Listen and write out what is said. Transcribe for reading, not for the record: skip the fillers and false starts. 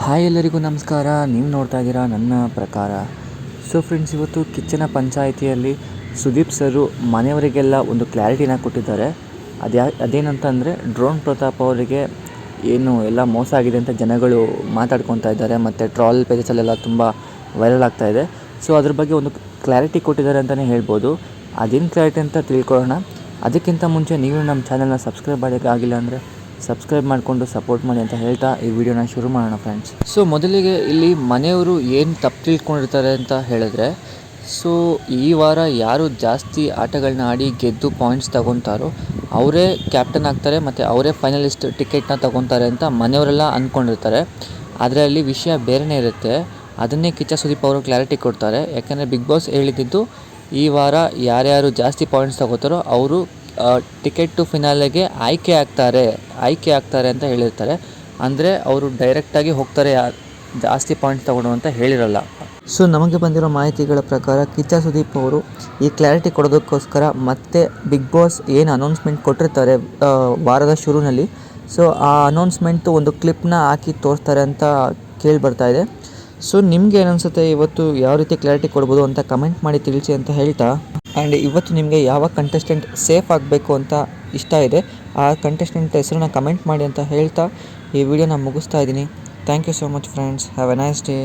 Hi ಎಲ್ಲರಿಗೂ ನಮಸ್ಕಾರ. ನೀವು ನೋಡ್ತಾ ಇದ್ದೀರಾ ನನ್ನ ಪ್ರಕಾರ. ಸೊ ಫ್ರೆಂಡ್ಸ್, ಇವತ್ತು ಕಿಚ್ಚನ ಪಂಚಾಯಿತಿಯಲ್ಲಿ ಸುದೀಪ್ ಸರು ಮನೆಯವರಿಗೆಲ್ಲ ಒಂದು ಕ್ಲಾರಿಟಿನ ಕೊಟ್ಟಿದ್ದಾರೆ. ಅದೇನಂತಂದರೆ ಡ್ರೋನ್ ಪ್ರತಾಪ್ ಅವರಿಗೆ ಏನು ಎಲ್ಲ ಮೋಸ ಆಗಿದೆ ಅಂತ ಜನಗಳು ಮಾತಾಡ್ಕೊತಾ ಇದ್ದಾರೆ ಮತ್ತು ಟ್ರಾಲ್ ಪೇಜಸಲ್ಲೆಲ್ಲ ತುಂಬ ವೈರಲ್ ಆಗ್ತಾ ಇದೆ. ಸೊ ಅದ್ರ ಬಗ್ಗೆ ಒಂದು ಕ್ಲಾರಿಟಿ ಕೊಟ್ಟಿದ್ದಾರೆ ಅಂತಲೇ ಹೇಳ್ಬೋದು. ಅದೇನು ಕ್ಲಾರಿಟಿ ಅಂತ ತಿಳ್ಕೊಳ್ಳೋಣ. ಅದಕ್ಕಿಂತ ಮುಂಚೆ ನೀವು ನಮ್ಮ ಚಾನಲ್ನ ಸಬ್ಸ್ಕ್ರೈಬ್ ಮಾಡೋಕ್ಕಾಗಿಲ್ಲ ಅಂದರೆ ಸಬ್ಸ್ಕ್ರೈಬ್ ಮಾಡಿಕೊಂಡು ಸಪೋರ್ಟ್ ಮಾಡಿ ಅಂತ ಹೇಳ್ತಾ ಈ ವಿಡಿಯೋನ ಶುರು ಮಾಡೋಣ ಫ್ರೆಂಡ್ಸ್. ಸೊ ಮೊದಲಿಗೆ ಇಲ್ಲಿ ಮನೆಯವರು ಏನು ತಪ್ಪು ತಿಳ್ಕೊಂಡಿರ್ತಾರೆ ಅಂತ ಹೇಳಿದ್ರೆ, ಸೊ ಈ ವಾರ ಯಾರು ಜಾಸ್ತಿ ಆಟಗಳನ್ನ ಆಡಿ ಗೆದ್ದು ಪಾಯಿಂಟ್ಸ್ ತಗೊತಾರೋ ಅವರೇ ಕ್ಯಾಪ್ಟನ್ ಆಗ್ತಾರೆ ಮತ್ತು ಅವರೇ ಫೈನಲಿಸ್ಟ್ ಟಿಕೆಟ್ನ ತಗೊತಾರೆ ಅಂತ ಮನೆಯವರೆಲ್ಲ ಅಂದ್ಕೊಂಡಿರ್ತಾರೆ. ಆದರೆ ಅಲ್ಲಿ ವಿಷಯ ಬೇರೆಯೇ ಇರುತ್ತೆ. ಅದನ್ನೇ ಕಿಚ್ಚ ಸುದೀಪ್ ಅವರು ಕ್ಲಾರಿಟಿ ಕೊಡ್ತಾರೆ. ಯಾಕೆಂದರೆ ಬಿಗ್ ಬಾಸ್ ಹೇಳಿದ್ದು ಈ ವಾರ ಯಾರ್ಯಾರು ಜಾಸ್ತಿ ಪಾಯಿಂಟ್ಸ್ ತಗೋತಾರೋ ಅವರು ಟಿಕೆಟ್ ಟು ಫಿನಾಲೆಗೆ ಆಯ್ಕೆ ಆಗ್ತಾರೆ ಅಂತ ಹೇಳಿರ್ತಾರೆ. ಅಂದರೆ ಅವರು ಡೈರೆಕ್ಟಾಗಿ ಹೋಗ್ತಾರೆ, ಜಾಸ್ತಿ ಪಾಯಿಂಟ್ಸ್ ತಗೊಂಡು ಅಂತ ಹೇಳಿರಲ್ಲ. ಸೊ ನಮಗೆ ಬಂದಿರೋ ಮಾಹಿತಿಗಳ ಪ್ರಕಾರ ಕಿಚ್ಚ ಸುದೀಪ್ ಅವರು ಈ ಕ್ಲಾರಿಟಿ ಕೊಡೋದಕ್ಕೋಸ್ಕರ ಮತ್ತೆ ಬಿಗ್ ಬಾಸ್ ಏನು ಅನೌನ್ಸ್ಮೆಂಟ್ ಕೊಟ್ಟಿರ್ತಾರೆ ವಾರದ ಶುರುವಿನಲ್ಲಿ, ಸೊ ಆ ಅನೌನ್ಸ್ಮೆಂಟು ಒಂದು ಕ್ಲಿಪ್ನ ಹಾಕಿ ತೋರಿಸ್ತಾರೆ ಅಂತ ಕೇಳಿ ಬರ್ತಾ ಇದೆ. ಸೊ ನಿಮಗೆ ಏನನ್ಸುತ್ತೆ, ಇವತ್ತು ಯಾವ ರೀತಿ ಕ್ಲಾರಿಟಿ ಕೊಡ್ಬೋದು ಅಂತ ಕಮೆಂಟ್ ಮಾಡಿ ತಿಳಿಸಿ ಅಂತ ಹೇಳ್ತಾ, ಆ್ಯಂಡ್ ಇವತ್ತು ನಿಮಗೆ ಯಾವ ಕಂಟೆಸ್ಟೆಂಟ್ ಸೇಫ್ ಆಗಬೇಕು ಅಂತ ಇಷ್ಟ ಇದೆ ಆ ಕಂಟೆಸ್ಟೆಂಟ್ ಹೆಸರನ್ನ ಕಮೆಂಟ್ ಮಾಡಿ ಅಂತ ಹೇಳ್ತಾ ಈ ವಿಡಿಯೋನ ಮುಗಿಸ್ತಾ ಇದ್ದೀನಿ. Thank you so much friends. Have a nice day.